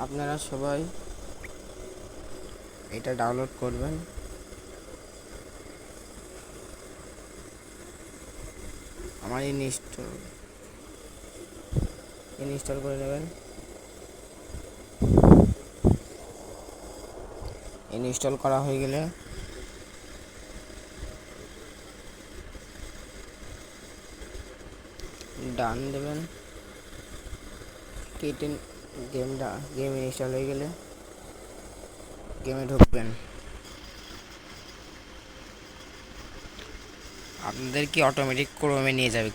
আপনারা সবাই এটা ডাউনলোড করবেন। আমার ইনস্টল করে নেবেন। ইনস্টল করা হয়ে গেলে ডান দেবেন। গেম ইনস্টল হয়ে গেলে গেমে ঢুকবেন। আপনাদের কি অটোমেটিক ক্রোমে নিয়ে যাবে,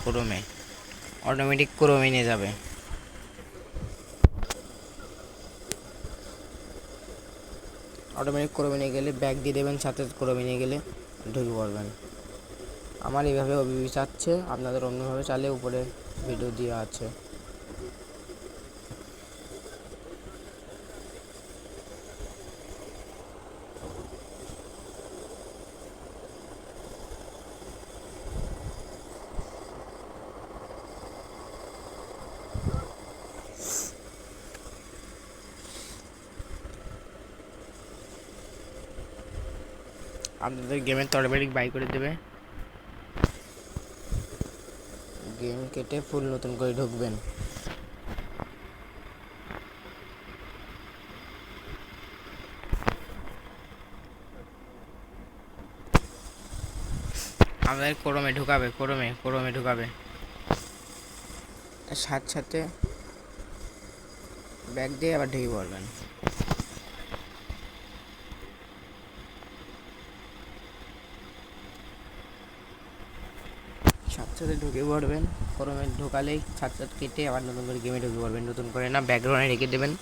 অটোমেটিক ক্রোমে নিয়ে যাবে। অটোমেটিক ক্রোমে নিয়ে গেলে ব্যাক দিয়ে দেবেন, সাথে ক্রোমে নিয়ে গেলে ঢুকে পড়বেন। আমার এইভাবে ওবিবি চাচ্ছে, আপনাদের অন্যভাবে চালে উপরে ভিডিও দেওয়া আছে। আপনাদের গেমের তো অটোমেটিক বাই করে দেবে। গেম কেটে ফুল নতুন করে ঢুকবেন। আপনাদের ক্রোমে ঢুকাবে। সাথে ব্যাক দিয়ে আবার ঢুকে পড়বেন। সাথে ঢুকে পড়বেন। ক্রোমে ঢোকালেই সাথে কেটে আবার নতুন করে গেমে ঢুকে পড়বেন। নতুন করে না, ব্যাকগ্রাউন্ডে রেখে দেবেন।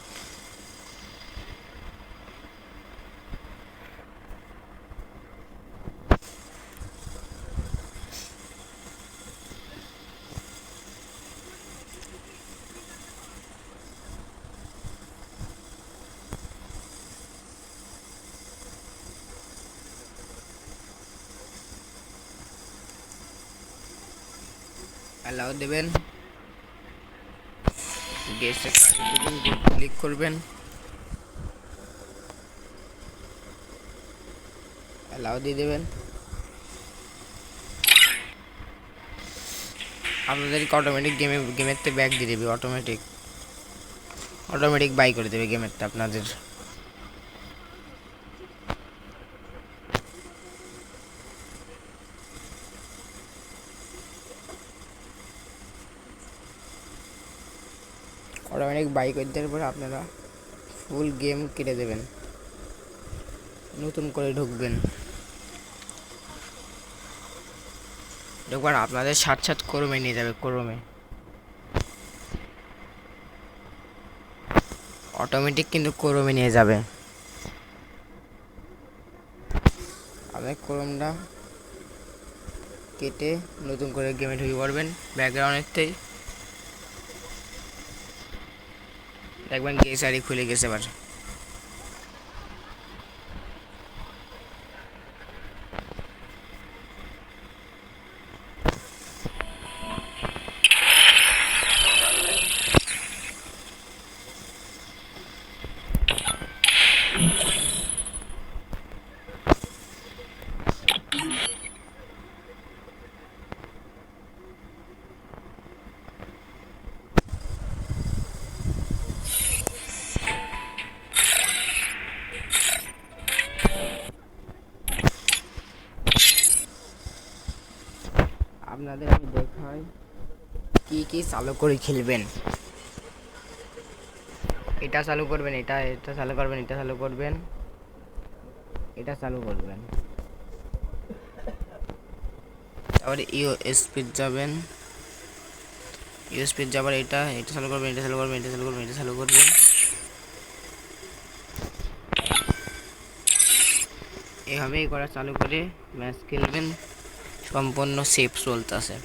অ্যালাউ দেবেন। গেস্টে ক্লিক করবেন। অ্যালাউ দিয়ে দেবেন। আপনাদেরকে অটোমেটিক গেমের থেকে ব্যাক দিয়ে দেবে। অটোমেটিক বাই করে দেবে গেমেরটা আপনাদের। অটোমেটিক বাই করে দেওয়ার পরে আপনারা ফুল গেম কেটে দেবেন, নতুন করে ঢুকবেন। একবার আপনাদের সাথ ক্রোমে নিয়ে যাবে। অটোমেটিক কিন্তু ক্রোমে নিয়ে যাবে। আপনার ক্রোমটা কেটে নতুন করে গেমে ঢুকে পড়বেন। ব্যাকগ্রাউন্ডের থেকে দেখবেন গেসারি খুলে গেছে। এবার আপনাদের আমি দেখাই কি চালু করে খেলবেন। এটা চালু করবেন, এটা চালু করবেন, এটা চালু করবেন, এটা চালু করবেন। তারপরে স্পিড যাবেন। স্পিড যাবার এটা চালু করবেন, এটা চালু করবেন, এটা চালু করবেন, এটা চালু করবেন। এভাবেই করা চালু করে ম্যাচ খেলবেন। সম্পূর্ণ সেফ চলতেছে।